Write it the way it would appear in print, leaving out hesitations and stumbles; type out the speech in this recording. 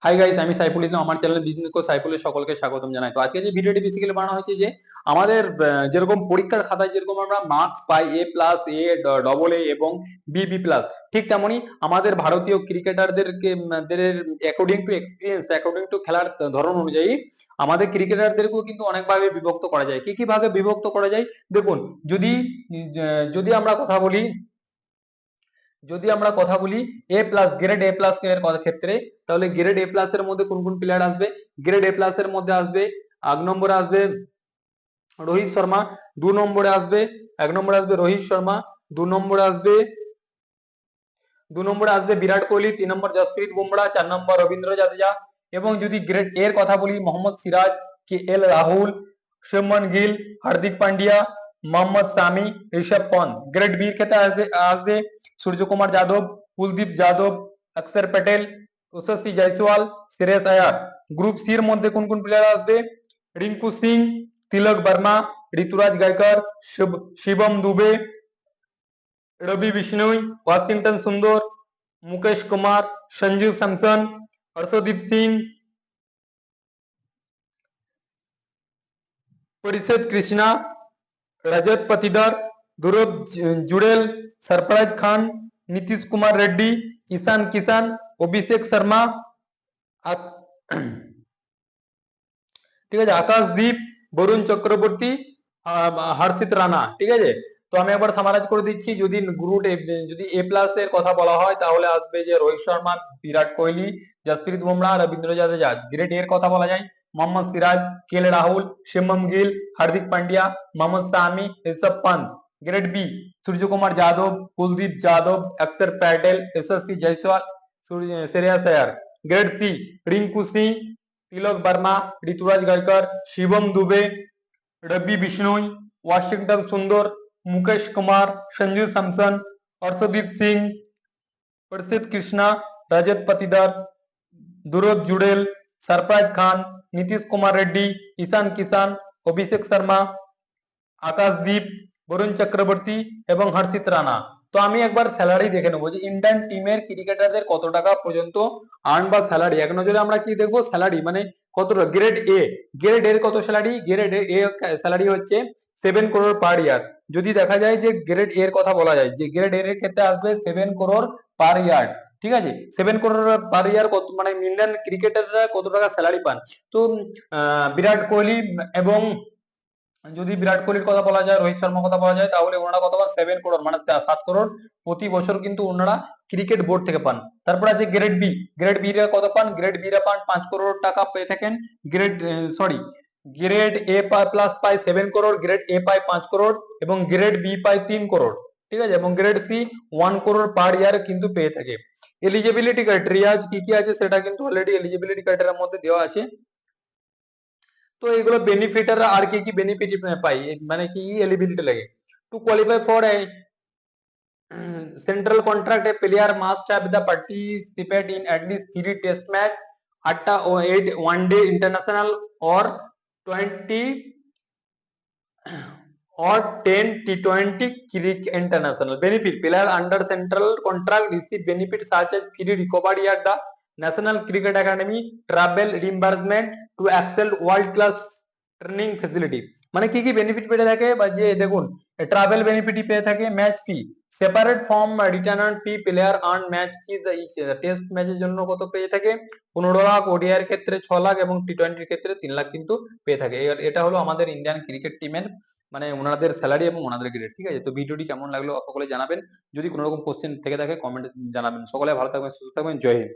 Hi guys, আমি সাইফুল ইসলাম। আমার channel business কো সাইফুলের সকলকে স্বাগতম জানাই। তো আজকে যে ভিডিওটি বেসিক্যালি বানানো হয়েছে যে আমাদের যেরকম পরীক্ষার খাতায় যেরকম আমরা মার্কস পাই A plus, A double A এবং বি বি প্লাস, ঠিক তেমনি আমাদের ভারতীয় ক্রিকেটারদেরকে according to experience, according to খেলার ধরন অনুযায়ী আমাদের ক্রিকেটারদেরকেও কিন্তু অনেকভাবে বিভক্ত করা যায়। কি কি ভাগে বিভক্ত করা যায় দেখুন। যদি যদি আমরা কথা বলি যদি আমরা কথা বলি এ প্লাস, গ্রেড এ প্লাস এর কথা ক্ষেত্রে, তাহলে গ্রেড এ প্লাস এর মধ্যে কোন কোন প্লেয়ার আসবে? গ্রেড এ প্লাস এর মধ্যে আসবে, এক নম্বরে আসবে রোহিত শর্মা, দু নম্বরে আসবে, এক নম্বরে আসবে রোহিত শর্মা, দু নম্বরে আসবে বিরাট কোহলি, তিন নম্বর জসপ্রীত বুমরাহ, চার নম্বর রবীন্দ্র জাদেজা। এবং যদি গ্রেড এর কথা বলি, মোহাম্মদ সিরাজ, কে এল রাহুল, শুভমন গিল, হার্দিক পান্ডিয়া, মোহাম্মদ সামি, ঋষভ পন্থ। গ্রেড বি এর ক্ষেত্রে আসবে আসবে সূর্যকুমার যাদব, কুলদীপ যাদব, অক্ষর প্যাটেল, যশস্বী জয়সওয়াল, শ্রেয়স আয়ার। গ্রুপ সি এর মধ্যে কোন কোন প্লেয়ার আসবে? রিঙ্কু সিং, তিলক বর্মা, ঋতুরাজ গায়কর, শিবম দুবে, रवि बिश्नोई, वाशिंगटन सुंदर, मुकेश कुमार, संजू सैमसन, हर्षदीप सिंह, परिषद कृष्णा, रजत पतिदर, ध्रुव जुड़ेल, सरफराज खान, नीतीश कुमार रेड्डी, ईशान किशन, अभिषेक शर्मा, ঠিক আছে, আকাশদীপ, বরুণ চক্রবর্তী, হর্ষিত রানা। ঠিক আছে, তো আমি একবার সামারাইজ করে দিচ্ছি। যদি এ প্লাস এর কথা বলা হয় তাহলে আসবে যে রোহিত শর্মা, বিরাট কোহলি, জসপ্রীত বুমরাহ, রবীন্দ্র জাদেজা। গ্রেড এর কথা বলা যায় মোহাম্মদ সিরাজ, কে এল রাহুল, শিবম গিল, হার্দিক পান্ডিয়া, মোহাম্মদ শামি, ঋষভ পন্থ। গ্রেড বি সূর্যকুমার যাদব, কুলদীপ যাদব, অক্ষর প্যাটেল, যশস্বী জয়সওয়াল, শ্রেয়স আয়ার। Grade C Rinku Singh, Tilak Varma, Rituraj Gaikar, Shivam Dubey, Ravi Bishnoi, Washington सुंदर, मुकेश कुमार, संजू सैमसन, हर्षदीप सिंह, प्रसिद्ध कृष्णा, रजत पतिदर, ध्रुव जुड़ेल, सरफराज खान, नीतीश कुमार रेड्डी, ईशान किसान, अभिषेक शर्मा, আকাশদীপ, বরুণ চক্রবর্তী এবং হর্ষিত রানা। তো আমি একবার স্যালারি দেখে নেবো যে ইন্ডিয়ান টিমের ক্রিকেটারদের কত টাকা পর্যন্ত আর্ন বা স্যালারি। এক নজরে আমরা কি দেখবো? স্যালারি মানে কত। গ্রেড এর কত স্যালারি? গ্রেড এ স্যালারি হচ্ছে 7 crore পার ইয়ার। যদি দেখা যায় যে গ্রেড এর কথা বলা যায়, যে গ্রেড এর ক্ষেত্রে আসবে 7 crore পার ইয়ার। ঠিক আছে, 7 crore পার ইয়ার কত, মানে ইন্ডিয়ান ক্রিকেটাররা কত টাকা স্যালারি পান। তো বিরাট কোহলি এবং যদি বিরাট কোহলির কথা বলা যায়, রোহিত শর্মার কথা বলা যায়, তাহলে ওনারা কত পান? 7 crore, মানে 7 crore প্রতি বছর কিন্তু ওনারা ক্রিকেট বোর্ড থেকে পান। তারপর আছে গ্রেড বি। গ্রেড বি রা কত পান? গ্রেড বি রা পান 5 crore টাকা পেয়ে থাকেন। গ্রেড এ প্লাস পায় 7 crore, গ্রেড এ পায় 5 crore এবং গ্রেড বি পায় 3 crore। ঠিক আছে, এবং গ্রেড সি 1 crore পার ইয়ার কিন্তু পেয়ে থাকে। এলিজিবিলিটি ক্রাইটেরিয়া কি কি আছে সেটা কিন্তু অলরেডি এলিজিবিলিটি ক্রাইটেরিয়ার মধ্যে দেওয়া আছে। তো এগুলো বেনিফিটাররা আর কি কি বেনিফিট পাই, মানে কি এলিজিবিলিটি লাগে? To qualify for a central contract, a player must have the participate in at least 3 test match, 8টা ও 8 ওয়ান ডে ইন্টারন্যাশনাল और 20 और 10 T20 cricket international. Benefit: player under central contract receive benefits such as free recovery at the National Cricket Academy, travel reimbursement to excel world class training facility. মানে কি কি benefit পেতে থাকে? বা যে দেখুন, ট্রাভেল বেনিফিট পেয়ে থাকে, match fee separate from return fee, player earn match fees. Test ম্যাচের জন্য কত পেয়ে থাকে? 15 লাখ, ওডিআই এর ক্ষেত্রে 6 লাখ এবং টি20 ক্ষেত্রে 3 লাখ কিন্তু পেয়ে থাকে। এটা হলো আমাদের ইন্ডিয়ান ক্রিকেট টিমের মানে ওনাদের স্যালারি এবং ওনাদের গ্রেড। ঠিক আছে, তো ভিডিওটি কেমন লাগলো সকলে জানাবেন। যদি কোনো রকম কোশ্চেন থেকে থাকে কমেন্টে জানাবেন। সকলে ভালো থাকবেন, সুস্থ থাকবেন, জয় হিন্দ।